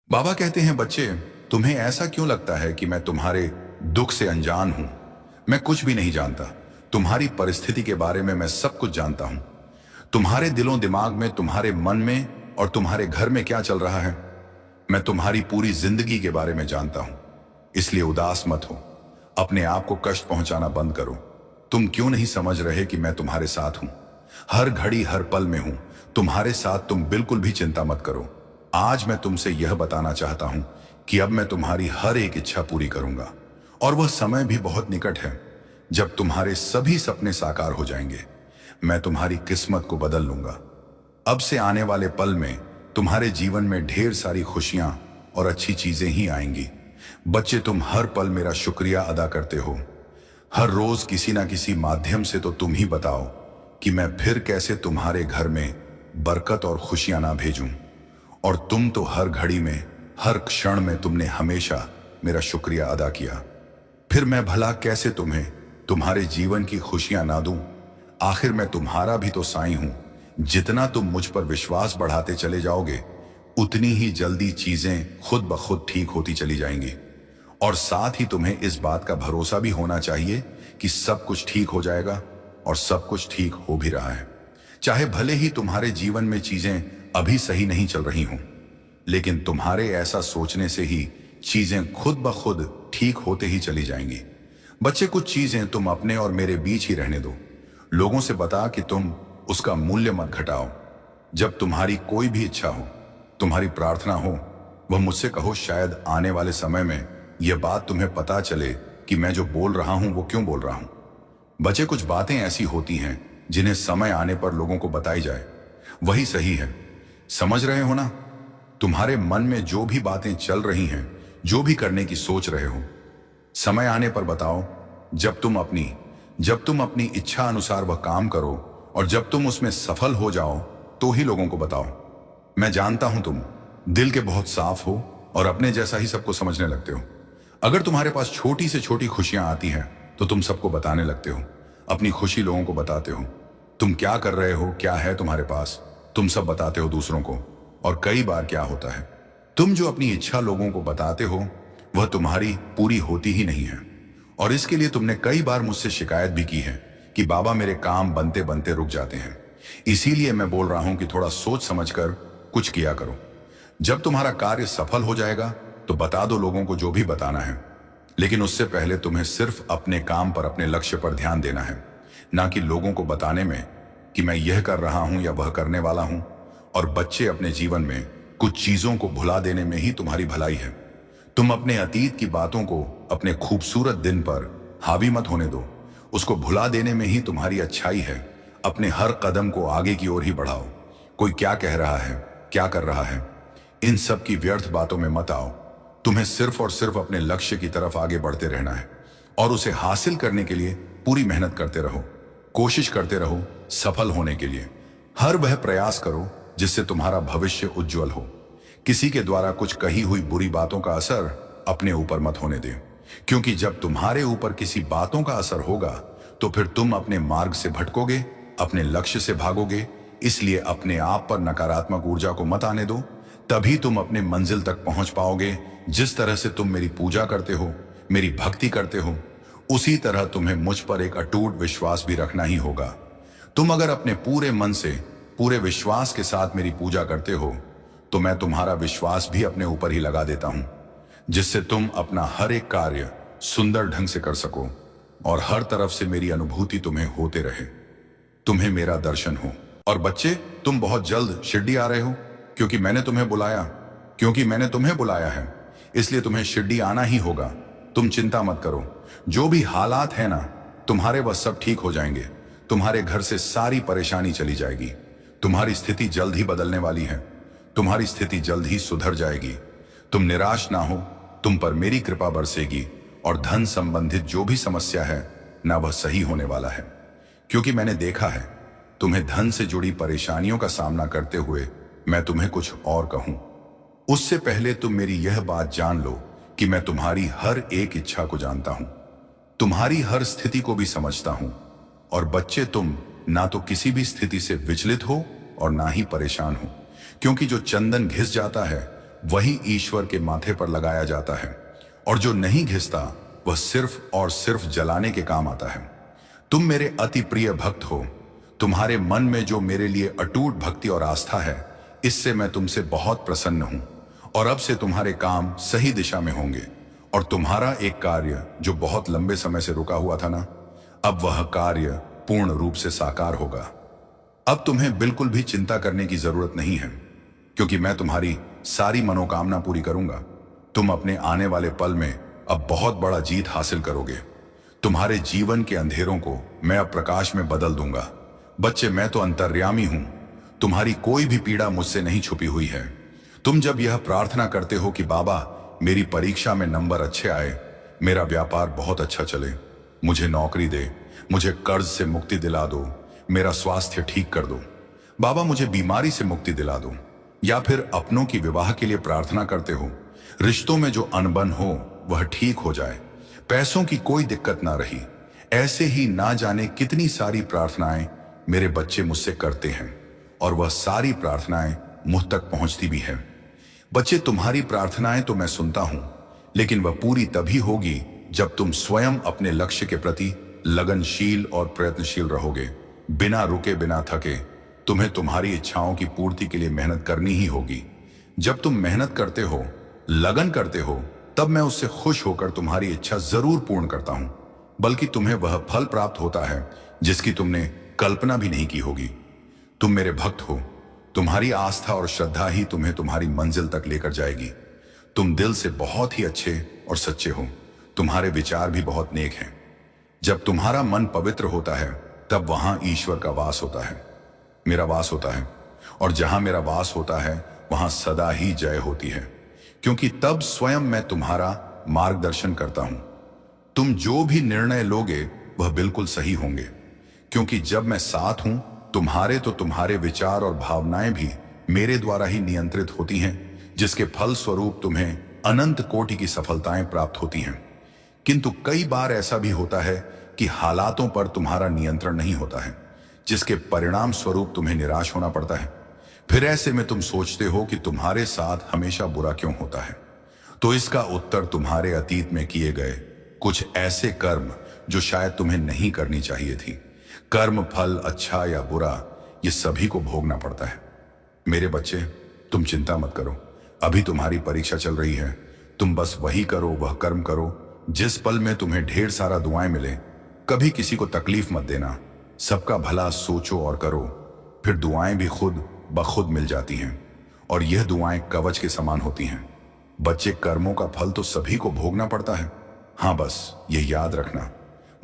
बाबा कहते हैं, बच्चे, तुम्हें ऐसा क्यों लगता है कि मैं तुम्हारे दुख से अनजान हूं? मैं कुछ भी नहीं जानता। तुम्हारी परिस्थिति के बारे में मैं सब कुछ जानता हूं। तुम्हारे दिलों दिमाग में, तुम्हारे मन में और तुम्हारे घर में क्या चल रहा है, मैं तुम्हारी पूरी जिंदगी के बारे में जानता हूं। इसलिए उदास मत हो। अपने आप को कष्ट पहुंचाना बंद करो। तुम क्यों नहीं समझ रहे कि मैं तुम्हारे साथ हूं? हर घड़ी हर पल में हूं तुम्हारे साथ। तुम बिल्कुल भी चिंता मत करो। आज मैं तुमसे यह बताना चाहता हूं कि अब मैं तुम्हारी हर एक इच्छा पूरी करूंगा, और वह समय भी बहुत निकट है जब तुम्हारे सभी सपने साकार हो जाएंगे। मैं तुम्हारी किस्मत को बदल लूंगा। अब से आने वाले पल में तुम्हारे जीवन में ढेर सारी खुशियां और अच्छी चीजें ही आएंगी। बच्चे, तुम हर पल मेरा शुक्रिया अदा करते हो। हर रोज किसी ना किसी माध्यम से तो तुम ही बताओ कि मैं फिर कैसे तुम्हारे घर में बरकत और खुशियां ना भेजूं। और तुम तो हर घड़ी में, हर क्षण में तुमने हमेशा मेरा शुक्रिया अदा किया। फिर मैं भला कैसे तुम्हें तुम्हारे जीवन की खुशियां ना दूं? आखिर मैं तुम्हारा भी तो साईं हूं। जितना तुम मुझ पर विश्वास बढ़ाते चले जाओगे, उतनी ही जल्दी चीजें खुद ब खुद ठीक होती चली जाएंगी। और साथ ही तुम्हें इस बात का भरोसा भी होना चाहिए कि सब कुछ ठीक हो जाएगा, और सब कुछ ठीक हो भी रहा है। चाहे भले ही तुम्हारे जीवन में चीजें अभी सही नहीं चल रही हों, लेकिन तुम्हारे ऐसा सोचने से ही चीजें खुद ब खुद ठीक होते ही चली जाएंगी। बच्चे, कुछ चीजें तुम अपने और मेरे बीच ही रहने दो। लोगों से बता कि तुम उसका मूल्य मत घटाओ। जब तुम्हारी कोई भी इच्छा हो, तुम्हारी प्रार्थना हो, वह मुझसे कहो। शायद आने वाले समय में यह बात तुम्हें पता चले कि मैं जो बोल रहा हूं वो क्यों बोल रहा हूं। बच्चे, कुछ बातें ऐसी होती हैं जिन्हें समय आने पर लोगों को बताई जाए, वही सही है। समझ रहे हो ना? तुम्हारे मन में जो भी बातें चल रही हैं, जो भी करने की सोच रहे हो, समय आने पर बताओ। जब तुम अपनी इच्छा अनुसार वह काम करो, और जब तुम उसमें सफल हो जाओ, तो ही लोगों को बताओ। मैं जानता हूं तुम दिल के बहुत साफ हो और अपने जैसा ही सबको समझने लगते हो। अगर तुम्हारे पास छोटी से छोटी खुशियां आती हैं तो तुम सबको बताने लगते हो, अपनी खुशी लोगों को बताते हो। तुम क्या कर रहे हो, क्या है तुम्हारे पास, तुम सब बताते हो दूसरों को। और कई बार क्या होता है, तुम जो अपनी इच्छा लोगों को बताते हो वह तुम्हारी पूरी होती ही नहीं है। और इसके लिए तुमने कई बार मुझसे शिकायत भी की है कि बाबा, मेरे काम बनते बनते रुक जाते हैं। इसीलिए मैं बोल रहा हूं कि थोड़ा सोच समझकर कुछ किया करो। जब तुम्हारा कार्य सफल हो जाएगा तो बता दो लोगों को जो भी बताना है, लेकिन उससे पहले तुम्हें सिर्फ अपने काम पर, अपने लक्ष्य पर ध्यान देना है, ना कि लोगों को बताने में कि मैं यह कर रहा हूं या वह करने वाला हूं। और बच्चे, अपने जीवन में कुछ चीजों को भुला देने में ही तुम्हारी भलाई है। तुम अपने अतीत की बातों को अपने खूबसूरत दिन पर हावी मत होने दो। उसको भुला देने में ही तुम्हारी अच्छाई है। अपने हर कदम को आगे की ओर ही बढ़ाओ। कोई क्या कह रहा है, क्या कर रहा है, इन सब की व्यर्थ बातों में मत आओ। तुम्हें सिर्फ और सिर्फ अपने लक्ष्य की तरफ आगे बढ़ते रहना है, और उसे हासिल करने के लिए पूरी मेहनत करते रहो। कोशिश करते रहो सफल होने के लिए। हर वह प्रयास करो जिससे तुम्हारा भविष्य उज्जवल हो। किसी के द्वारा कुछ कही हुई बुरी बातों का असर अपने ऊपर मत होने दे, क्योंकि जब तुम्हारे ऊपर किसी बातों का असर होगा तो फिर तुम अपने मार्ग से भटकोगे, अपने लक्ष्य से भागोगे। इसलिए अपने आप पर नकारात्मक ऊर्जा को मत आने दो, तभी तुम अपने मंजिल तक पहुंच पाओगे। जिस तरह से तुम मेरी पूजा करते हो, मेरी भक्ति करते हो, उसी तरह तुम्हें मुझ पर एक अटूट विश्वास भी रखना ही होगा। तुम अगर अपने पूरे मन से, पूरे विश्वास के साथ मेरी पूजा करते हो, तो मैं तुम्हारा विश्वास भी अपने ऊपर ही लगा देता हूं, जिससे तुम अपना हर एक कार्य सुंदर ढंग से कर सको, और हर तरफ से मेरी अनुभूति तुम्हें होते रहे, तुम्हें मेरा दर्शन हो। और बच्चे, तुम बहुत जल्द शिरडी आ रहे हो, क्योंकि मैंने तुम्हें बुलाया है, इसलिए तुम्हें शिरडी आना ही होगा। तुम चिंता मत करो, जो भी हालात है ना तुम्हारे, वह सब ठीक हो जाएंगे। तुम्हारे घर से सारी परेशानी चली जाएगी। तुम्हारी स्थिति जल्द ही बदलने वाली है। तुम्हारी स्थिति जल्द ही सुधर जाएगी। तुम निराश ना हो, तुम पर मेरी कृपा बरसेगी, और धन संबंधित जो भी समस्या है ना, वह सही होने वाला है। क्योंकि मैंने देखा है तुम्हें धन से जुड़ी परेशानियों का सामना करते हुए। मैं तुम्हें कुछ और कहूं, उससे पहले तुम मेरी यह बात जान लो कि मैं तुम्हारी हर एक इच्छा को जानता हूं, तुम्हारी हर स्थिति को भी समझता हूं। और बच्चे, तुम ना तो किसी भी स्थिति से विचलित हो और ना ही परेशान हो, क्योंकि जो चंदन घिस जाता है वही ईश्वर के माथे पर लगाया जाता है, और जो नहीं घिसता वह सिर्फ और सिर्फ जलाने के काम आता है। तुम मेरे अति प्रिय भक्त हो। तुम्हारे मन में जो मेरे लिए अटूट भक्ति और आस्था है, इससे मैं तुमसे बहुत प्रसन्न हूं, और अब से तुम्हारे काम सही दिशा में होंगे, और तुम्हारा एक कार्य जो बहुत लंबे समय से रुका हुआ था ना, अब वह कार्य पूर्ण रूप से साकार होगा। अब तुम्हें बिल्कुल भी चिंता करने की जरूरत नहीं है, क्योंकि मैं तुम्हारी सारी मनोकामना पूरी करूंगा। तुम अपने आने वाले पल में अब बहुत बड़ा जीत हासिल करोगे। तुम्हारे जीवन के अंधेरों को मैं अब प्रकाश में बदल दूंगा। बच्चे, मैं तो अंतर्यामी हूं। तुम्हारी कोई भी पीड़ा मुझसे नहीं छुपी हुई है। तुम जब यह प्रार्थना करते हो कि बाबा मेरी परीक्षा में नंबर अच्छे आए, मेरा व्यापार बहुत अच्छा चले, मुझे नौकरी दे, मुझे कर्ज से मुक्ति दिला दो, मेरा स्वास्थ्य ठीक कर दो, बाबा मुझे बीमारी से मुक्ति दिला दो, या फिर अपनों की विवाह के लिए प्रार्थना करते हो, रिश्तों में जो अनबन हो वह ठीक हो जाए, पैसों की कोई दिक्कत ना रही, ऐसे ही ना जाने कितनी सारी प्रार्थनाएं मेरे बच्चे मुझसे करते हैं, और वह सारी प्रार्थनाएं मुझ तक पहुंचती भी है। बच्चे, तुम्हारी प्रार्थनाएं तो मैं सुनता हूं, लेकिन वह पूरी तभी होगी जब तुम स्वयं अपने लक्ष्य के प्रति लगनशील और प्रयत्नशील रहोगे। बिना रुके बिना थके तुम्हें तुम्हारी इच्छाओं की पूर्ति के लिए मेहनत करनी ही होगी। जब तुम मेहनत करते हो, लगन करते हो, तब मैं उससे खुश होकर तुम्हारी इच्छा जरूर पूर्ण करता हूं, बल्कि तुम्हें वह फल प्राप्त होता है जिसकी तुमने कल्पना भी नहीं की होगी। तुम मेरे भक्त हो। तुम्हारी आस्था और श्रद्धा ही तुम्हें तुम्हारी मंजिल तक लेकर जाएगी। तुम दिल से बहुत ही अच्छे और सच्चे हो। तुम्हारे विचार भी बहुत नेक हैं। जब तुम्हारा मन पवित्र होता है, तब वहां ईश्वर का वास होता है, मेरा वास होता है, और जहां मेरा वास होता है वहां सदा ही जय होती है, क्योंकि तब स्वयं मैं तुम्हारा मार्गदर्शन करता हूं। तुम जो भी निर्णय लोगे वह बिल्कुल सही होंगे, क्योंकि जब मैं साथ हूं तुम्हारे, तो तुम्हारे विचार और भावनाएं भी मेरे द्वारा ही नियंत्रित होती हैं, जिसके फल स्वरूप तुम्हें अनंत कोटि की सफलताएं प्राप्त होती हैं। किंतु कई बार ऐसा भी होता है कि हालातों पर तुम्हारा नियंत्रण नहीं होता है, जिसके परिणाम स्वरूप तुम्हें निराश होना पड़ता है। फिर ऐसे में तुम सोचते हो कि तुम्हारे साथ हमेशा बुरा क्यों होता है। तो इसका उत्तर तुम्हारे अतीत में किए गए कुछ ऐसे कर्म जो शायद तुम्हें नहीं करनी चाहिए थी। कर्म फल अच्छा या बुरा, ये सभी को भोगना पड़ता है। मेरे बच्चे, तुम चिंता मत करो। अभी तुम्हारी परीक्षा चल रही है। तुम बस वही करो, वह कर्म करो जिस पल में तुम्हें ढेर सारा दुआएं मिले। कभी किसी को तकलीफ मत देना। सबका भला सोचो और करो, फिर दुआएं भी खुद ब खुद मिल जाती हैं, और यह दुआएं कवच के समान होती हैं। बच्चे, कर्मों का फल तो सभी को भोगना पड़ता है। हाँ, बस ये याद रखना,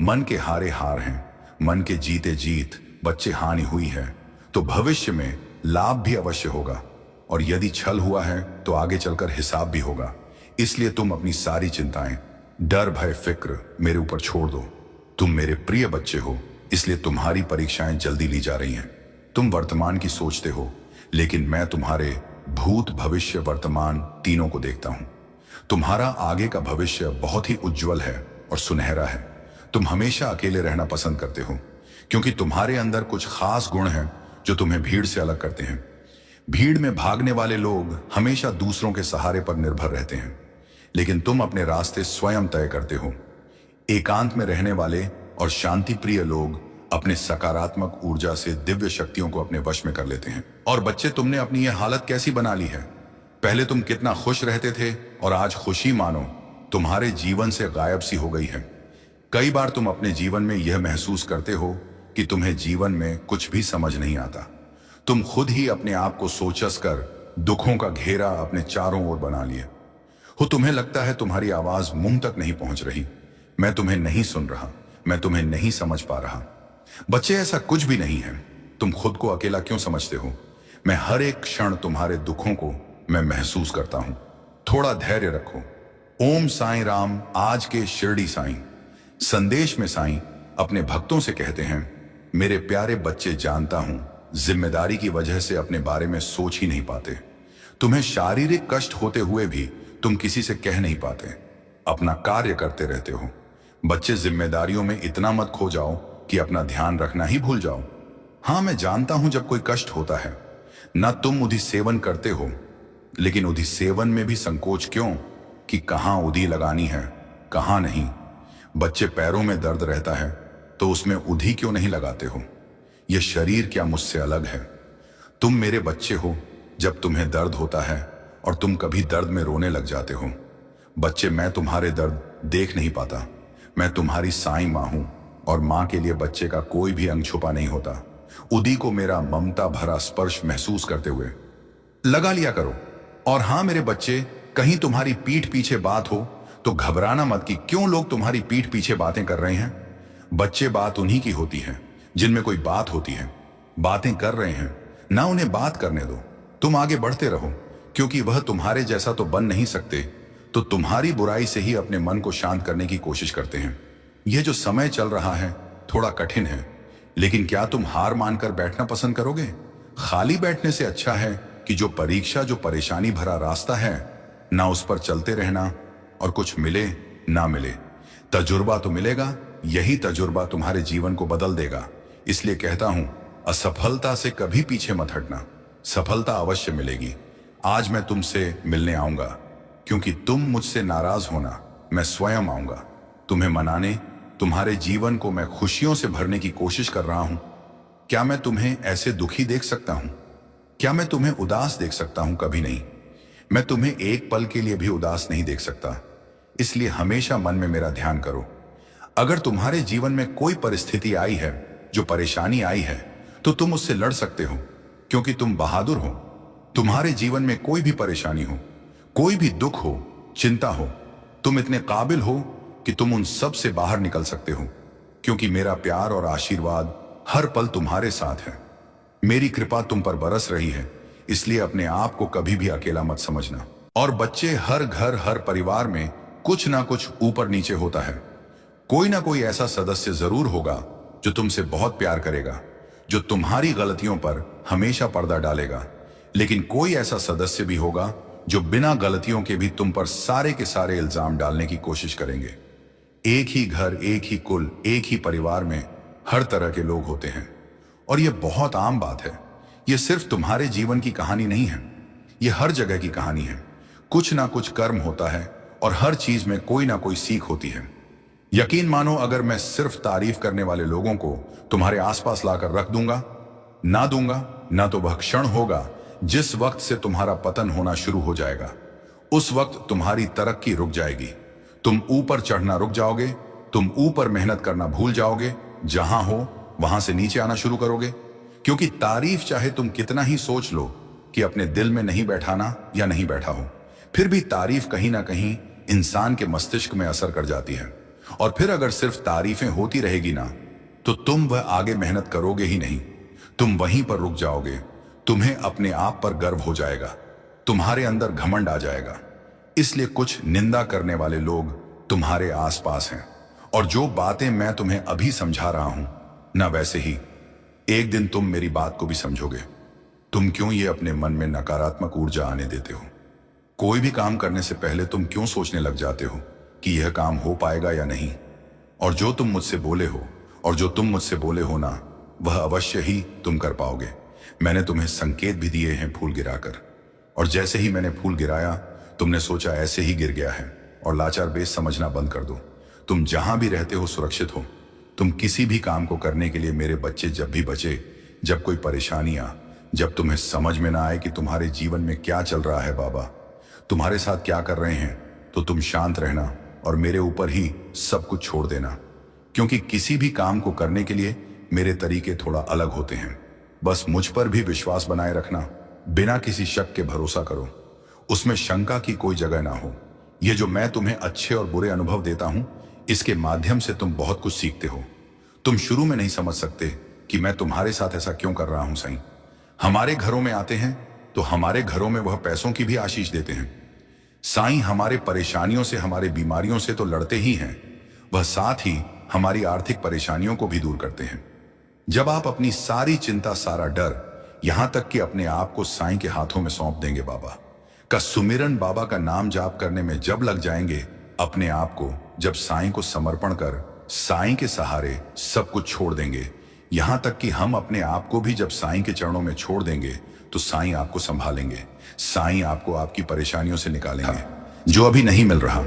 मन के हारे हार हैं, मन के जीते जीत। बच्चे, हानि हुई है तो भविष्य में लाभ भी अवश्य होगा, और यदि छल हुआ है तो आगे चलकर हिसाब भी होगा। इसलिए तुम अपनी सारी चिंताएं, डर, भय, फिक्र मेरे ऊपर छोड़ दो। तुम मेरे प्रिय बच्चे हो, इसलिए तुम्हारी परीक्षाएं जल्दी ली जा रही हैं। तुम वर्तमान की सोचते हो, लेकिन मैं तुम्हारे भूत, भविष्य, वर्तमान तीनों को देखता हूं। तुम्हारा आगे का भविष्य बहुत ही उज्जवल है और सुनहरा है। तुम हमेशा अकेले रहना पसंद करते हो, क्योंकि तुम्हारे अंदर कुछ खास गुण हैं जो तुम्हें भीड़ से अलग करते हैं। भीड़ में भागने वाले लोग हमेशा दूसरों के सहारे पर निर्भर रहते हैं, लेकिन तुम अपने रास्ते स्वयं तय करते हो। एकांत में रहने वाले और शांति प्रिय लोग अपने सकारात्मक ऊर्जा से दिव्य शक्तियों को अपने वश में कर लेते हैं। और बच्चे, तुमने अपनी यह हालत कैसी बना ली है? पहले तुम कितना खुश रहते थे, और आज खुशी मानो तुम्हारे जीवन से गायब सी हो गई है। कई बार तुम अपने जीवन में यह महसूस करते हो कि तुम्हें जीवन में कुछ भी समझ नहीं आता। तुम खुद ही अपने आप को सोचस कर दुखों का घेरा अपने चारों ओर बना लिए हो। तुम्हें लगता है तुम्हारी आवाज मुंह तक नहीं पहुंच रही। मैं तुम्हें नहीं सुन रहा, मैं तुम्हें नहीं समझ पा रहा। बच्चे, ऐसा कुछ भी नहीं है। तुम खुद को अकेला क्यों समझते हो? मैं हर एक क्षण तुम्हारे दुखों को मैं महसूस करता हूं। थोड़ा धैर्य रखो। ओम साईं राम। आज के शिरडी साईं संदेश में साईं अपने भक्तों से कहते हैं, मेरे प्यारे बच्चे, जानता हूं जिम्मेदारी की वजह से अपने बारे में सोच ही नहीं पाते। तुम्हें शारीरिक कष्ट होते हुए भी तुम किसी से कह नहीं पाते, अपना कार्य करते रहते हो। बच्चे, जिम्मेदारियों में इतना मत खो जाओ कि अपना ध्यान रखना ही भूल जाओ। हाँ, मैं जानता हूं जब कोई कष्ट होता है, ना तुम उधी सेवन करते हो, लेकिन उधी सेवन में भी संकोच क्यों कि कहां उधी लगानी है, कहां नहीं। बच्चे पैरों में दर्द रहता है तो उसमें उधी क्यों नहीं लगाते हो? यह शरीर क्या मुझसे अलग है? तुम मेरे बच्चे हो जब तुम्हें दर्द होता है और तुम कभी दर्द में रोने लग जाते हो। बच्चे, मैं तुम्हारे दर्द देख नहीं पाता। मैं तुम्हारी साईं मां हूं और मां के लिए बच्चे का कोई भी अंग छुपा नहीं होता। उदी को मेरा ममता भरा स्पर्श महसूस करते हुए लगा लिया करो। और हां मेरे बच्चे, कहीं तुम्हारी पीठ पीछे बात हो तो घबराना मत कि क्यों लोग तुम्हारी पीठ पीछे बातें कर रहे हैं। बच्चे, बात उन्हीं की होती है जिनमें कोई बात होती है। बातें कर रहे हैं ना, उन्हें बात करने दो। तुम आगे बढ़ते रहो, क्योंकि वह तुम्हारे जैसा तो बन नहीं सकते, तो तुम्हारी बुराई से ही अपने मन को शांत करने की कोशिश करते हैं। यह जो समय चल रहा है थोड़ा कठिन है, लेकिन क्या तुम हार मानकर बैठना पसंद करोगे? खाली बैठने से अच्छा है कि जो परीक्षा, जो परेशानी भरा रास्ता है ना, उस पर चलते रहना और कुछ मिले ना मिले, तजुर्बा तो मिलेगा। यही तजुर्बा तुम्हारे जीवन को बदल देगा। इसलिए कहता हूं, असफलता से कभी पीछे मत हटना, सफलता अवश्य मिलेगी। आज मैं तुमसे मिलने आऊंगा, क्योंकि तुम मुझसे नाराज होना, मैं स्वयं आऊंगा तुम्हें मनाने। तुम्हारे जीवन को मैं खुशियों से भरने की कोशिश कर रहा हूं। क्या मैं तुम्हें ऐसे दुखी देख सकता हूं? क्या मैं तुम्हें उदास देख सकता हूं? कभी नहीं। मैं तुम्हें एक पल के लिए भी उदास नहीं देख सकता। इसलिए हमेशा मन में मेरा ध्यान करो। अगर तुम्हारे जीवन में कोई परिस्थिति आई है, जो परेशानी आई है, तो तुम उससे लड़ सकते हो, क्योंकि तुम बहादुर हो। तुम्हारे जीवन में कोई भी परेशानी हो, कोई भी दुख हो, चिंता हो, तुम इतने काबिल हो कि तुम उन सब से बाहर निकल सकते हो, क्योंकि मेरा प्यार और आशीर्वाद हर पल तुम्हारे साथ है। मेरी कृपा तुम पर बरस रही है, इसलिए अपने आप को कभी भी अकेला मत समझना। और बच्चे, हर घर, हर परिवार में कुछ ना कुछ ऊपर नीचे होता है। कोई ना कोई ऐसा सदस्य जरूर होगा जो तुमसे बहुत प्यार करेगा, जो तुम्हारी गलतियों पर हमेशा पर्दा डालेगा। लेकिन कोई ऐसा सदस्य भी होगा जो बिना गलतियों के भी तुम पर सारे के सारे इल्जाम डालने की कोशिश करेंगे। एक ही घर, एक ही कुल, एक ही परिवार में हर तरह के लोग होते हैं, और यह बहुत आम बात है। यह सिर्फ तुम्हारे जीवन की कहानी नहीं है, यह हर जगह की कहानी है। कुछ ना कुछ कर्म होता है और हर चीज में कोई ना कोई सीख होती है। यकीन मानो, अगर मैं सिर्फ तारीफ करने वाले लोगों को तुम्हारे आसपास लाकर रख दूंगा ना, तो वह क्षण होगा जिस वक्त से तुम्हारा पतन होना शुरू हो जाएगा। उस वक्त तुम्हारी तरक्की रुक जाएगी, तुम ऊपर चढ़ना रुक जाओगे, तुम ऊपर मेहनत करना भूल जाओगे, जहां हो वहां से नीचे आना शुरू करोगे। क्योंकि तारीफ चाहे तुम कितना ही सोच लो कि अपने दिल में नहीं बैठाना या नहीं बैठा हो, फिर भी तारीफ कहीं ना कहीं इंसान के मस्तिष्क में असर कर जाती है। और फिर अगर सिर्फ तारीफें होती रहेगी ना, तो तुम वह आगे मेहनत करोगे ही नहीं, तुम वहीं पर रुक जाओगे। तुम्हें अपने आप पर गर्व हो जाएगा, तुम्हारे अंदर घमंड आ जाएगा। इसलिए कुछ निंदा करने वाले लोग तुम्हारे आसपास हैं, और जो बातें मैं तुम्हें अभी समझा रहा हूं ना, वैसे ही एक दिन तुम मेरी बात को भी समझोगे। तुम क्यों ये अपने मन में नकारात्मक ऊर्जा आने देते हो? कोई भी काम करने से पहले तुम क्यों सोचने लग जाते हो कि यह काम हो पाएगा या नहीं? और जो तुम मुझसे बोले हो ना, वह अवश्य ही तुम कर पाओगे। मैंने तुम्हें संकेत भी दिए हैं फूल गिराकर, और जैसे ही मैंने फूल गिराया तुमने सोचा ऐसे ही गिर गया है, और लाचार बेस समझना बंद कर दो। तुम जहां भी रहते हो सुरक्षित हो। तुम किसी भी काम को करने के लिए मेरे बच्चे जब भी बचे, जब कोई परेशानी आ, जब तुम्हें समझ में ना आए कि तुम्हारे जीवन में क्या चल रहा है, बाबा तुम्हारे साथ क्या कर रहे हैं, तो तुम शांत रहना और मेरे ऊपर ही सब कुछ छोड़ देना। क्योंकि किसी भी काम को करने के लिए मेरे तरीके थोड़ा अलग होते हैं। बस मुझ पर भी विश्वास बनाए रखना, बिना किसी शक के भरोसा करो, उसमें शंका की कोई जगह ना हो। ये जो मैं तुम्हें अच्छे और बुरे अनुभव देता हूं, इसके माध्यम से तुम बहुत कुछ सीखते हो। तुम शुरू में नहीं समझ सकते कि मैं तुम्हारे साथ ऐसा क्यों कर रहा हूं। साईं हमारे घरों में आते हैं तो हमारे घरों में वह पैसों की भी आशीष देते हैं। साईं हमारे परेशानियों से, हमारे बीमारियों से तो लड़ते ही हैं, वह साथ ही हमारी आर्थिक परेशानियों को भी दूर करते हैं। जब आप अपनी सारी चिंता, सारा डर, यहां तक कि अपने आप को साईं के हाथों में सौंप देंगे, बाबा का सुमिरन, बाबा का नाम जाप करने में जब लग जाएंगे, अपने आप को जब साईं को समर्पण कर साईं के सहारे सब कुछ छोड़ देंगे, यहां तक कि हम अपने आप को भी जब साईं के चरणों में छोड़ देंगे, तो साईं आपको संभालेंगे। साईं आपको आपकी परेशानियों से निकालेंगे। जो अभी नहीं मिल रहा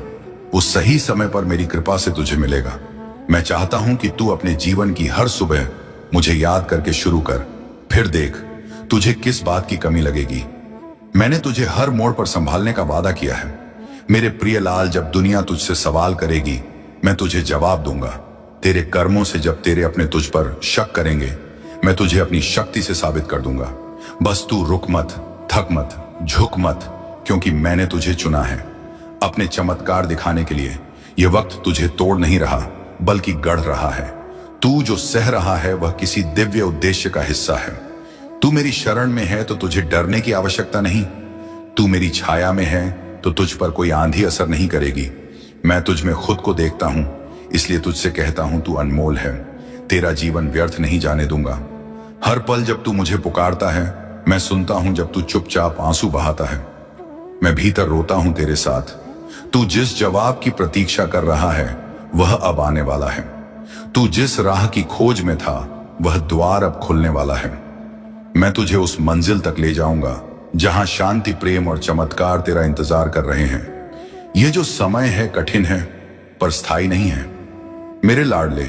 वो सही समय पर मेरी कृपा से तुझे मिलेगा। मैं चाहता हूं कि तू अपने जीवन की हर सुबह मुझे याद करके शुरू कर। फिर देख तुझे किस बात की कमी लगेगी। मैंने तुझे हर मोड़ पर संभालने का वादा किया है। मेरे प्रिय लाल, जब दुनिया तुझसे सवाल करेगी मैं तुझे जवाब दूंगा। तेरे कर्मों से जब तेरे अपने तुझ पर शक करेंगे मैं तुझे अपनी शक्ति से साबित कर दूंगा। बस तू रुक मत, थक मत, झुक मत, क्योंकि मैंने तुझे चुना है अपने चमत्कार दिखाने के लिए। यह वक्त तुझे तोड़ नहीं रहा बल्कि गढ़ रहा है। तू जो सह रहा है वह किसी दिव्य उद्देश्य का हिस्सा है। तू मेरी शरण में है तो तुझे डरने की आवश्यकता नहीं। तू मेरी छाया में है तो तुझ पर कोई आंधी असर नहीं करेगी। मैं तुझ में खुद को देखता हूं, इसलिए तुझसे कहता हूं तू अनमोल है। तेरा जीवन व्यर्थ नहीं जाने दूंगा। हर पल जब तू मुझे पुकारता है मैं सुनता हूं। जब तू चुपचाप आंसू बहाता है मैं भीतर रोता हूं तेरे साथ। तू जिस जवाब की प्रतीक्षा कर रहा है वह अब आने वाला है। तू जिस राह की खोज में था वह द्वार अब खुलने वाला है। मैं तुझे उस मंजिल तक ले जाऊंगा जहां शांति, प्रेम और चमत्कार तेरा इंतजार कर रहे हैं। यह जो समय है कठिन है पर स्थायी नहीं है। मेरे लाडले,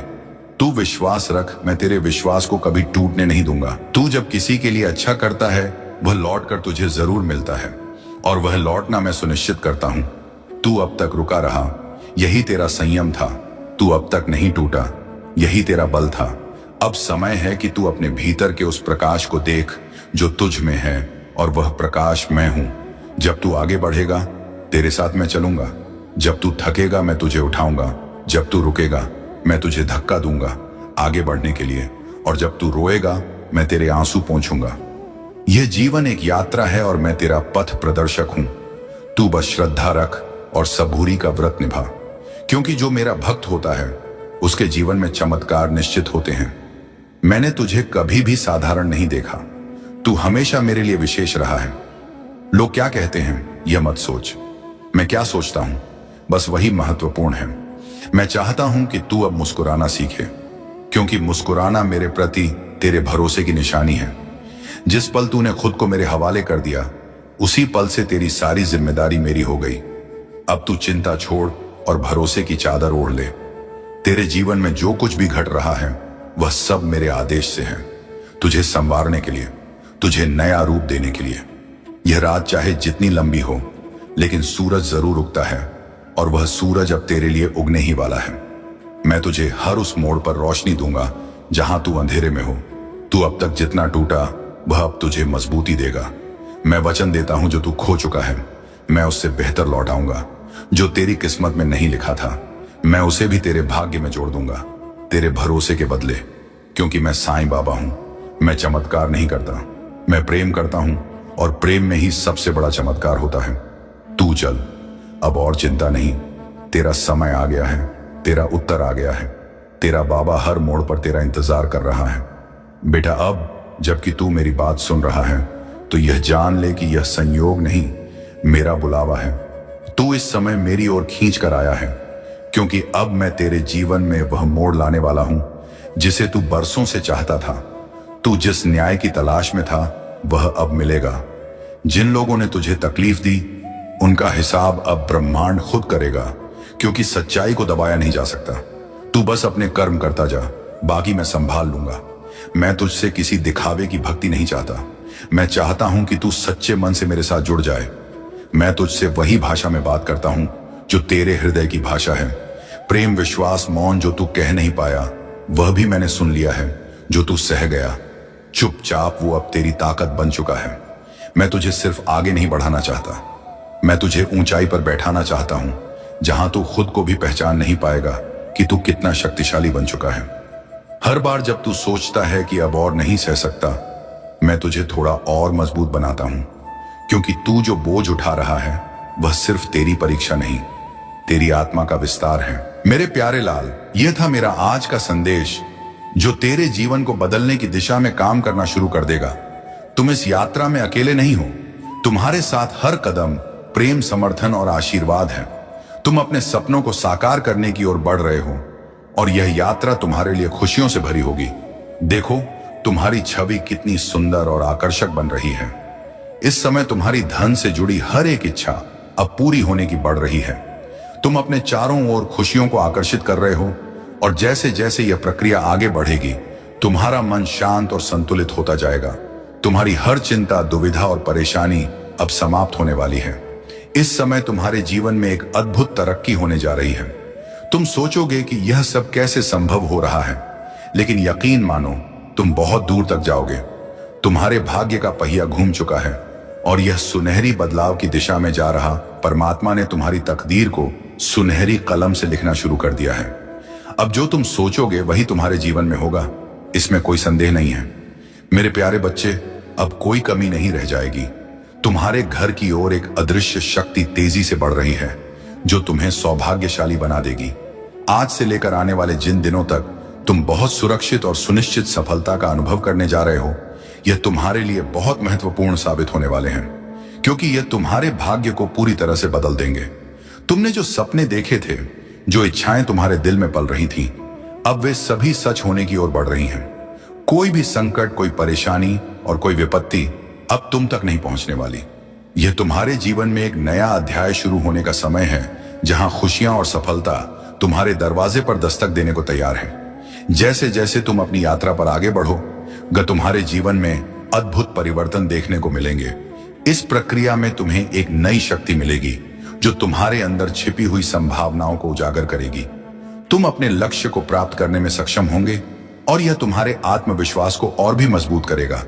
तू विश्वास रख, मैं तेरे विश्वास को कभी टूटने नहीं दूंगा। तू जब किसी के लिए अच्छा करता है वह लौट कर तुझे जरूर मिलता है, और वह लौटना मैं सुनिश्चित करता हूं। तू अब तक रुका रहा, यही तेरा संयम था। तू अब तक नहीं टूटा, यही तेरा बल था। अब समय है कि तू अपने भीतर के उस प्रकाश को देख जो तुझ में है, और वह प्रकाश मैं हूं। जब तू आगे बढ़ेगा तेरे साथ मैं चलूंगा। जब तू थकेगा मैं तुझे उठाऊंगा। जब तू रुकेगा मैं तुझे धक्का दूंगा आगे बढ़ने के लिए, और जब तू रोएगा मैं तेरे आंसू पोंछूंगा। यह जीवन एक यात्रा है और मैं तेरा पथ प्रदर्शक हूं। तू बस श्रद्धा रख और सबूरी का व्रत निभा, क्योंकि जो मेरा भक्त होता है उसके जीवन में चमत्कार निश्चित होते हैं। मैंने तुझे कभी भी साधारण नहीं देखा। तू हमेशा मेरे लिए विशेष रहा है। लोग क्या कहते हैं यह मत सोच। मैं क्या सोचता हूं बस वही महत्वपूर्ण है। मैं चाहता हूं कि तू अब मुस्कुराना सीखे, क्योंकि मुस्कुराना मेरे प्रति तेरे भरोसे की निशानी है। जिस पल तूने खुद को मेरे हवाले कर दिया उसी पल से तेरी सारी जिम्मेदारी मेरी हो गई। अब तू चिंता छोड़ और भरोसे की चादर ओढ़ ले। तेरे जीवन में जो कुछ भी घट रहा है वह सब मेरे आदेश से है, तुझे संवारने के लिए, तुझे नया रूप देने के लिए। यह रात चाहे जितनी लंबी हो लेकिन सूरज जरूर उगता है, और वह सूरज अब तेरे लिए उगने ही वाला है। मैं तुझे हर उस मोड़ पर रोशनी दूंगा जहां तू अंधेरे में हो। तू अब तक जितना टूटा वह अब तुझे मजबूती देगा। मैं वचन देता हूं जो तू खो चुका है मैं उससे बेहतर लौटाऊंगा। जो तेरी किस्मत में नहीं लिखा था मैं उसे भी तेरे भाग्य में जोड़ दूंगा, तेरे भरोसे के बदले। क्योंकि मैं साईं बाबा हूं। मैं चमत्कार नहीं करता, मैं प्रेम करता हूं, और प्रेम में ही सबसे बड़ा चमत्कार होता है। तू चल, अब और चिंता नहीं। तेरा समय आ गया है, तेरा उत्तर आ गया है। तेरा बाबा हर मोड़ पर तेरा इंतजार कर रहा है। बेटा, अब जबकि तू मेरी बात सुन रहा है तो यह जान ले कि यह संयोग नहीं, मेरा बुलावा है। तू इस समय मेरी ओर खींच कर आया है, क्योंकि अब मैं तेरे जीवन में वह मोड़ लाने वाला हूं जिसे तू बरसों से चाहता था। तू जिस न्याय की तलाश में था वह अब मिलेगा। जिन लोगों ने तुझे तकलीफ दी उनका हिसाब अब ब्रह्मांड खुद करेगा, क्योंकि सच्चाई को दबाया नहीं जा सकता। तू बस अपने कर्म करता जा, बाकी मैं संभाल लूंगा। मैं तुझसे किसी दिखावे की भक्ति नहीं चाहता। मैं चाहता हूं कि तू सच्चे मन से मेरे साथ जुड़ जाए। मैं तुझसे वही भाषा में बात करता हूं जो तेरे हृदय की भाषा है। प्रेम, विश्वास, मौन जो तू कह नहीं पाया वह भी मैंने सुन लिया है। जो तू सह गया चुपचाप वो अब तेरी ताकत बन चुका है। मैं तुझे सिर्फ आगे नहीं बढ़ाना चाहता, मैं तुझे ऊंचाई पर बैठाना चाहता हूं जहां तू खुद को भी पहचान नहीं पाएगा कि तू कितना शक्तिशाली बन चुका है। हर बार जब तू सोचता है कि अब और नहीं सह सकता, मैं तुझे थोड़ा और मजबूत बनाता हूं, क्योंकि तू जो बोझ उठा रहा है वह सिर्फ तेरी परीक्षा नहीं, तेरी आत्मा का विस्तार है। मेरे प्यारे लाल, यह था मेरा आज का संदेश जो तेरे जीवन को बदलने की दिशा में काम करना शुरू कर देगा। तुम इस यात्रा में अकेले नहीं हो, तुम्हारे साथ हर कदम प्रेम, समर्थन और आशीर्वाद है। तुम अपने सपनों को साकार करने की ओर बढ़ रहे हो, और यह यात्रा तुम्हारे लिए खुशियों से भरी होगी। देखो, तुम्हारी छवि कितनी सुंदर और आकर्षक बन रही है। इस समय तुम्हारी धन से जुड़ी हर एक इच्छा अब पूरी होने की बढ़ रही है। तुम अपने चारों ओर खुशियों को आकर्षित कर रहे हो और जैसे जैसे यह प्रक्रिया आगे बढ़ेगी तुम्हारा मन शांत और संतुलित होता जाएगा। तुम्हारी हर चिंता, दुविधा और परेशानी अब समाप्त होने वाली है। इस समय तुम्हारे जीवन में एक अद्भुत तरक्की होने जा रही है। तुम सोचोगे कि यह सब कैसे संभव हो रहा है, लेकिन यकीन मानो तुम बहुत दूर तक जाओगे। तुम्हारे भाग्य का पहिया घूम चुका है और यह सुनहरी बदलाव की दिशा में जा रहा। परमात्मा ने तुम्हारी तकदीर को सुनहरी कलम से लिखना शुरू कर दिया है। अब जो तुम सोचोगे वही तुम्हारे जीवन में होगा, इसमें कोई संदेह नहीं है। मेरे प्यारे बच्चे, अब कोई कमी नहीं रह जाएगी। तुम्हारे घर की ओर एक अदृश्य शक्ति तेजी से बढ़ रही है जो तुम्हें सौभाग्यशाली बना देगी। आज से लेकर आने वाले जिन दिनों तक तुम बहुत सुरक्षित और सुनिश्चित सफलता का अनुभव करने जा रहे हो, यह तुम्हारे लिए बहुत महत्वपूर्ण साबित होने वाले हैं, क्योंकि यह तुम्हारे भाग्य को पूरी तरह से बदल देंगे। तुमने जो सपने देखे थे, जो इच्छाएं तुम्हारे दिल में पल रही थीं, अब वे सभी सच होने की ओर बढ़ रही हैं। कोई भी संकट, कोई परेशानी और कोई विपत्ति अब तुम तक नहीं पहुंचने वाली। यह तुम्हारे जीवन में एक नया अध्याय शुरू होने का समय है, जहां खुशियां और सफलता तुम्हारे दरवाजे पर दस्तक देने को तैयार है। जैसे जैसे तुम अपनी यात्रा पर आगे बढ़ोगे, तुम्हारे जीवन में अद्भुत परिवर्तन देखने को मिलेंगे। इस प्रक्रिया में तुम्हें एक नई शक्ति मिलेगी जो तुम्हारे अंदर छिपी हुई संभावनाओं को उजागर करेगी। तुम अपने लक्ष्य को प्राप्त करने में सक्षम होंगे और यह तुम्हारे आत्मविश्वास को और भी मजबूत करेगा।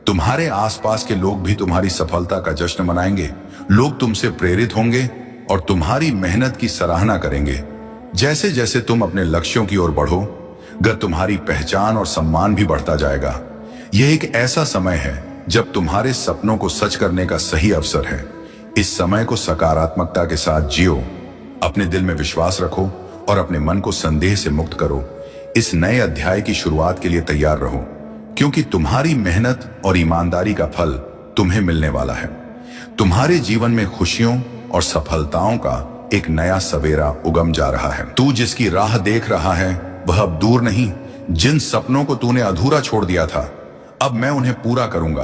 तुम्हारे आसपास के लोग भी तुम्हारी सफलता का जश्न मनाएंगे। लोग तुमसे प्रेरित होंगे और तुम्हारी मेहनत की सराहना करेंगे। जैसे जैसे तुम अपने लक्ष्यों की ओर बढ़ोगे, तुम्हारी पहचान और सम्मान भी बढ़ता जाएगा। यह एक ऐसा समय है जब तुम्हारे सपनों को सच करने का सही अवसर है। इस समय को सकारात्मकता के साथ जियो, अपने दिल में विश्वास रखो और अपने मन को संदेह से मुक्त करो। इस नए अध्याय की शुरुआत के लिए तैयार रहो, क्योंकि तुम्हारी मेहनत और ईमानदारी का फल तुम्हें मिलने वाला है। तुम्हारे जीवन में खुशियों और सफलताओं का एक नया सवेरा उगम जा रहा है। तू जिसकी राह देख रहा है वह अब दूर नहीं। जिन सपनों को तूने अधूरा छोड़ दिया था, अब मैं उन्हें पूरा करूंगा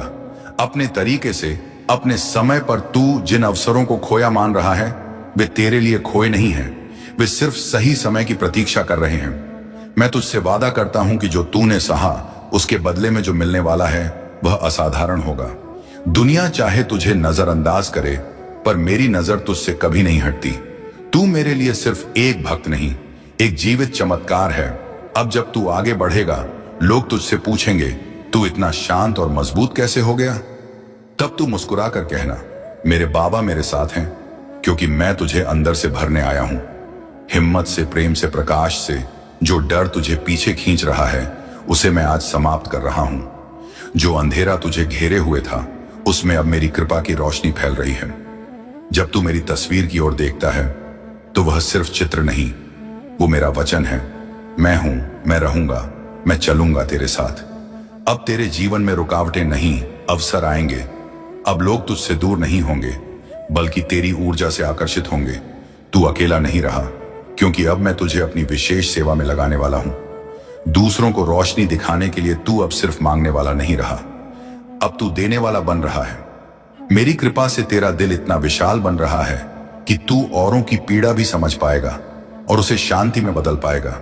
अपने तरीके से, अपने समय पर। तू जिन अवसरों को खोया मान रहा है, वे तेरे लिए खोए नहीं हैं, वे सिर्फ सही समय की प्रतीक्षा कर रहे हैं। मैं तुझसे वादा करता हूं कि जो तूने सहा, उसके बदले में जो मिलने वाला है वह असाधारण होगा। दुनिया चाहे तुझे नजरअंदाज करे, पर मेरी नजर तुझसे कभी नहीं हटती। तू मेरे लिए सिर्फ एक भक्त नहीं, एक जीवित चमत्कार है। अब जब तू आगे बढ़ेगा, लोग तुझसे पूछेंगे, तू इतना शांत और मजबूत कैसे हो गया? तब तू मुस्कुरा कर कहना, मेरे बाबा मेरे साथ हैं, क्योंकि मैं तुझे अंदर से भरने आया हूं। हिम्मत से, प्रेम से, प्रकाश से। जो डर तुझे पीछे खींच रहा है, उसे मैं आज समाप्त कर रहा हूं। जो अंधेरा तुझे घेरे हुए था, उसमें अब मेरी कृपा की रोशनी फैल रही है। जब तू मेरी तस्वीर की ओर देखता है, तो वह सिर्फ चित्र नहीं, वो मेरा वचन है। मैं हूं, मैं रहूंगा, मैं चलूंगा तेरे साथ। अब तेरे जीवन में रुकावटें नहीं, अवसर आएंगे। अब लोग तुझसे दूर नहीं होंगे, बल्कि तेरी ऊर्जा से आकर्षित होंगे। तू अकेला नहीं रहा, क्योंकि अब मैं तुझे अपनी विशेष सेवा में लगाने वाला हूं। दूसरों को रोशनी दिखाने के लिए तू अब सिर्फ मांगने वाला नहीं रहा, अब तू देने वाला बन रहा है। मेरी कृपा से तेरा दिल इतना विशाल बन रहा है कि तू औरों की पीड़ा भी समझ पाएगा और उसे शांति में बदल पाएगा।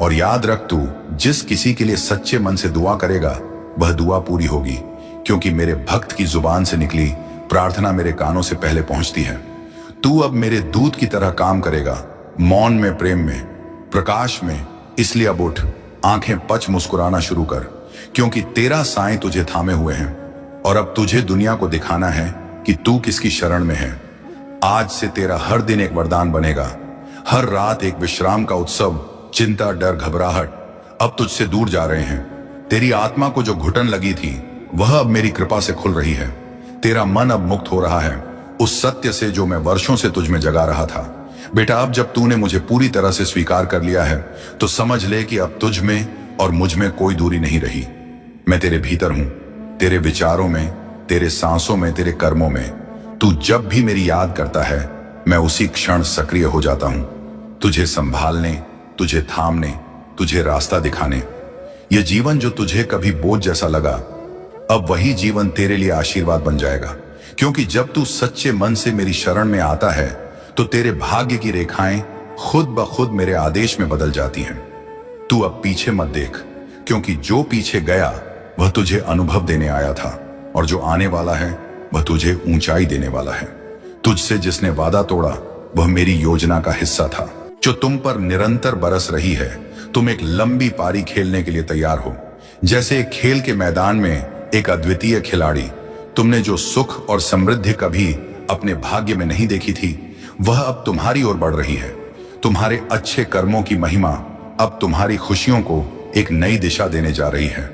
और याद रख, तू जिस किसी के लिए सच्चे मन से दुआ करेगा, वह दुआ पूरी होगी, क्योंकि मेरे भक्त की जुबान से निकली प्रार्थना मेरे कानों से पहले पहुंचती है। तू अब मेरे दूत की तरह काम करेगा, मौन में, प्रेम में, प्रकाश में। इसलिए अब उठ, आंखें पच, मुस्कुराना शुरू कर, क्योंकि तेरा साएं तुझे थामे हुए हैं और अब तुझे दुनिया को दिखाना है कि तू किसकी शरण में है। आज से तेरा हर दिन एक वरदान बनेगा, हर रात एक विश्राम का उत्सव। चिंता, डर, घबराहट अब तुझसे दूर जा रहे हैं। तेरी आत्मा को जो घुटन लगी थी, वह अब मेरी कृपा से खुल रही है। तेरा मन अब मुक्त हो रहा है उस सत्य से जो मैं वर्षों से तुझ में जगा रहा था। बेटा, अब जब तूने मुझे पूरी तरह से स्वीकार कर लिया है, तो समझ ले कि अब तुझ में और मुझ में कोई दूरी नहीं रही। मैं तेरे भीतर हूं, तेरे विचारों में, तेरे सांसों में, तेरे कर्मों में। तू जब भी मेरी याद करता है, मैं उसी क्षण सक्रिय हो जाता हूं, तुझे संभालने, तुझे थामने, तुझे रास्ता दिखाने। यह जीवन जो तुझे कभी बोझ जैसा लगा, अब वही जीवन तेरे लिए आशीर्वाद बन जाएगा, क्योंकि जब तू सच्चे मन से मेरी शरण में आता है तो तेरे भाग्य की रेखाएं खुद ब खुद मेरे आदेश में बदल जाती हैं। तू अब पीछे मत देख, क्योंकि जो पीछे गया वह तुझे अनुभव देने आया था, और जो आने वाला है वह तुझे ऊंचाई देने वाला है। तुझसे जिसने वादा तोड़ा वह मेरी योजना का हिस्सा था, जो तुम पर निरंतर बरस रही है। तुम एक लंबी पारी खेलने के लिए तैयार हो, जैसे एक खेल के मैदान में एक अद्वितीय खिलाड़ी। तुमने जो सुख और समृद्धि कभी अपने भाग्य में नहीं देखी थी, वह अब तुम्हारी ओर बढ़ रही है। तुम्हारे अच्छे कर्मों की महिमा अब तुम्हारी खुशियों को एक नई दिशा देने जा रही है।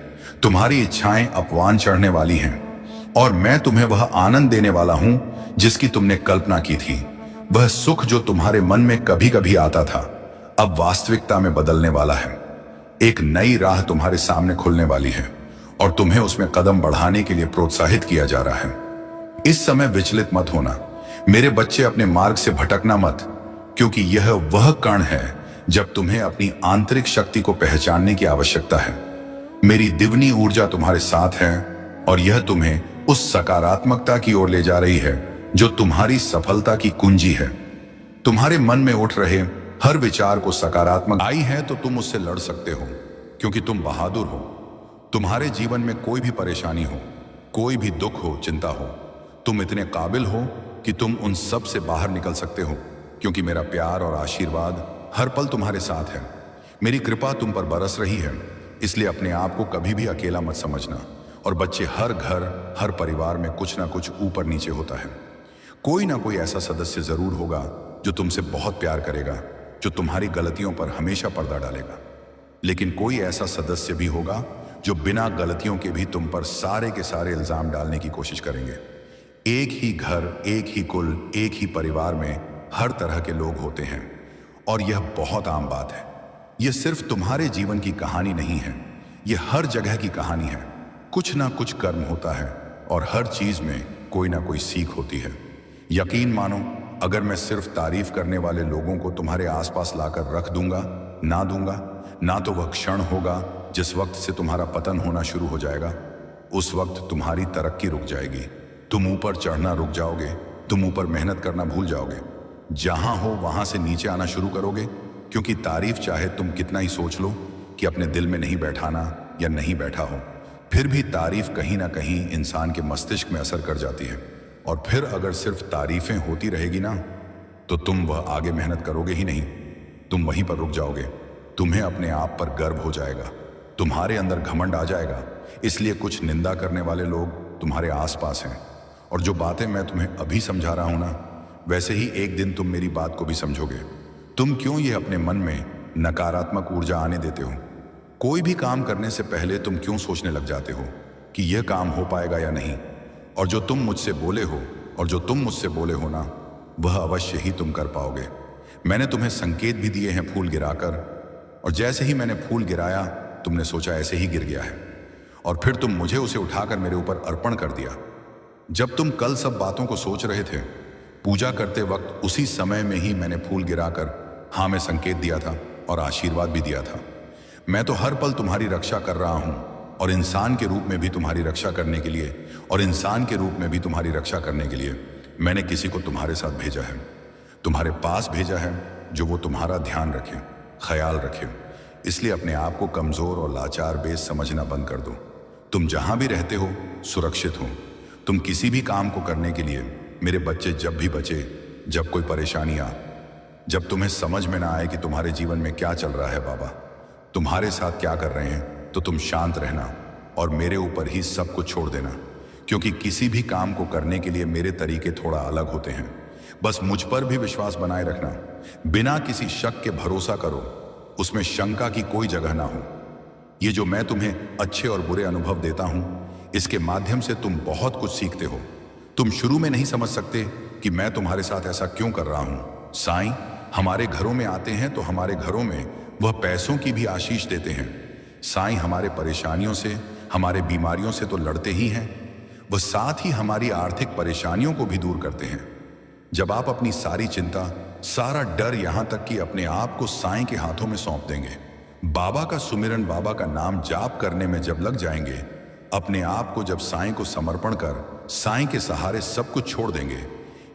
तुम्हारी इच्छाएं अपवान चढ़ने वाली हैं, और मैं तुम्हें वह आनंद देने वाला हूं जिसकी तुमने कल्पना की थी। वह सुख जो तुम्हारे मन में कभी कभी आता था, अब वास्तविकता में बदलने वाला है। एक नई राह तुम्हारे सामने खुलने वाली है, और तुम्हें उसमें कदम बढ़ाने के लिए प्रोत्साहित किया जा रहा है। इस समय विचलित मत होना मेरे बच्चे, अपने मार्ग से भटकना मत, क्योंकि यह वह कण है जब तुम्हें अपनी आंतरिक शक्ति को पहचानने की आवश्यकता है। मेरी दिव्नी ऊर्जा तुम्हारे साथ है, और यह तुम्हें उस सकारात्मकता की ओर ले जा रही है जो तुम्हारी सफलता की कुंजी है। तुम्हारे मन में उठ रहे हर विचार को सकारात्मक आई है तो तुम उससे लड़ सकते हो, क्योंकि तुम बहादुर हो। तुम्हारे जीवन में कोई भी परेशानी हो, कोई भी दुख हो, चिंता हो, तुम इतने काबिल हो कि तुम उन सब से बाहर निकल सकते हो, क्योंकि मेरा प्यार और आशीर्वाद हर पल तुम्हारे साथ है। मेरी कृपा तुम पर बरस रही है, इसलिए अपने आप को कभी भी अकेला मत समझना। और बच्चे, हर घर, हर परिवार में कुछ ना कुछ ऊपर नीचे होता है। कोई ना कोई ऐसा सदस्य जरूर होगा जो तुमसे बहुत प्यार करेगा, जो तुम्हारी गलतियों पर हमेशा पर्दा डालेगा। लेकिन कोई ऐसा सदस्य भी होगा जो बिना गलतियों के भी तुम पर सारे के सारे इल्जाम डालने की कोशिश करेंगे। एक ही घर, एक ही कुल, एक ही परिवार में हर तरह के लोग होते हैं, और यह बहुत आम बात है। यह सिर्फ तुम्हारे जीवन की कहानी नहीं है, यह हर जगह की कहानी है। कुछ ना कुछ कर्म होता है, और हर चीज में कोई ना कोई सीख होती है। यकीन मानो, अगर मैं सिर्फ तारीफ करने वाले लोगों को तुम्हारे आसपास लाकर रख दूंगा, ना तो वह क्षण होगा जिस वक्त से तुम्हारा पतन होना शुरू हो जाएगा। उस वक्त तुम्हारी तरक्की रुक जाएगी, तुम ऊपर चढ़ना रुक जाओगे, तुम ऊपर मेहनत करना भूल जाओगे। जहां हो वहां से नीचे आना शुरू करोगे, क्योंकि तारीफ चाहे तुम कितना ही सोच लो कि अपने दिल में नहीं बैठाना या नहीं बैठा हो, फिर भी तारीफ कहीं ना कहीं इंसान के मस्तिष्क में असर कर जाती है। और फिर अगर सिर्फ तारीफें होती रहेगी ना, तो तुम वह आगे मेहनत करोगे ही नहीं, तुम वहीं पर रुक जाओगे। तुम्हें अपने आप पर गर्व हो जाएगा, तुम्हारे अंदर घमंड आ जाएगा। इसलिए कुछ निंदा करने वाले लोग तुम्हारे आसपास हैं, और जो बातें मैं तुम्हें अभी समझा रहा हूं ना, वैसे ही एक दिन तुम मेरी बात को भी समझोगे। तुम क्यों ये अपने मन में नकारात्मक ऊर्जा आने देते हो? कोई भी काम करने से पहले तुम क्यों सोचने लग जाते हो कि यह काम हो पाएगा या नहीं? और जो तुम मुझसे बोले हो और जो तुम मुझसे बोले हो ना, वह अवश्य ही तुम कर पाओगे। मैंने तुम्हें संकेत भी दिए हैं फूल गिराकर, और जैसे ही मैंने फूल गिराया तुमने सोचा ऐसे ही गिर गया है, और फिर तुम मुझे उसे उठाकर मेरे ऊपर अर्पण कर दिया। जब तुम कल सब बातों को सोच रहे थे, पूजा करते वक्त उसी समय में ही मैंने फूल गिराकर हाँ में संकेत दिया था और आशीर्वाद भी दिया था। मैं तो हर पल तुम्हारी रक्षा कर रहा हूं, और इंसान के रूप में भी तुम्हारी रक्षा करने के लिए मैंने किसी को तुम्हारे साथ भेजा है, तुम्हारे पास भेजा है, जो वो तुम्हारा ध्यान रखे, ख्याल रखे। इसलिए अपने आप को कमजोर और लाचार बेस समझना बंद कर दो। तुम जहां भी रहते हो सुरक्षित हो। तुम किसी भी काम को करने के लिए, मेरे बच्चे, जब भी बचे, जब कोई परेशानी आ, जब तुम्हें समझ में ना आए कि तुम्हारे जीवन में क्या चल रहा है, बाबा तुम्हारे साथ क्या कर रहे हैं, तो तुम शांत रहना और मेरे ऊपर ही सब कुछ छोड़ देना, क्योंकि किसी भी काम को करने के लिए मेरे तरीके थोड़ा अलग होते हैं। बस मुझ पर भी विश्वास बनाए रखना, बिना किसी शक के भरोसा करो, उसमें शंका की कोई जगह ना हो। ये जो मैं तुम्हें अच्छे और बुरे अनुभव देता हूं, इसके माध्यम से तुम बहुत कुछ सीखते हो। तुम शुरू में नहीं समझ सकते कि मैं तुम्हारे साथ ऐसा क्यों कर रहा हूं। साईं हमारे घरों में आते हैं तो हमारे घरों में वह पैसों की भी आशीष देते हैं। साईं हमारे परेशानियों से, हमारे बीमारियों से तो लड़ते ही हैं, वह साथ ही हमारी आर्थिक परेशानियों को भी दूर करते हैं। जब आप अपनी सारी चिंता, सारा डर, यहां तक कि अपने आप को साईं के हाथों में सौंप देंगे, बाबा का सुमिरन, बाबा का नाम जाप करने में जब लग जाएंगे, अपने आप को जब साईं को समर्पण कर साईं के सहारे सब कुछ छोड़ देंगे,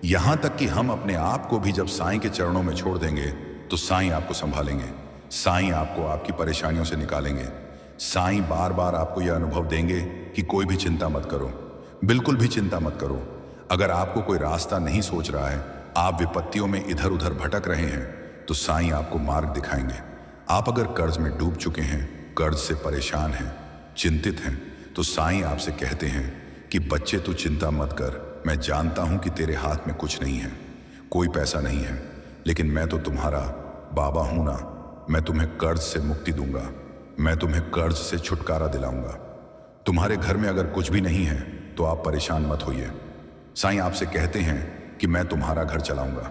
यहां तक कि हम अपने आप को भी जब साईं के चरणों में छोड़ देंगे, तो साईं आपको संभालेंगे। साईं आपको आपकी परेशानियों से निकालेंगे। साईं बार बार आपको यह अनुभव देंगे कि कोई भी चिंता मत करो, बिल्कुल भी चिंता मत करो। अगर आपको कोई रास्ता नहीं सोच रहा है, आप विपत्तियों में इधर उधर भटक रहे हैं, तो साईं आपको मार्ग दिखाएंगे। आप अगर कर्ज में डूब चुके हैं, कर्ज से परेशान हैं, चिंतित हैं, तो साईं आपसे कहते हैं कि बच्चे तू चिंता मत कर, मैं जानता हूं कि तेरे हाथ में कुछ नहीं है, कोई पैसा नहीं है, लेकिन मैं तो तुम्हारा बाबा हूं ना। मैं तुम्हें कर्ज से मुक्ति दूंगा, मैं तुम्हें कर्ज से छुटकारा दिलाऊंगा। तुम्हारे घर में अगर कुछ भी नहीं है तो आप परेशान मत होइए। साईं आपसे कहते हैं कि मैं तुम्हारा घर चलाऊंगा।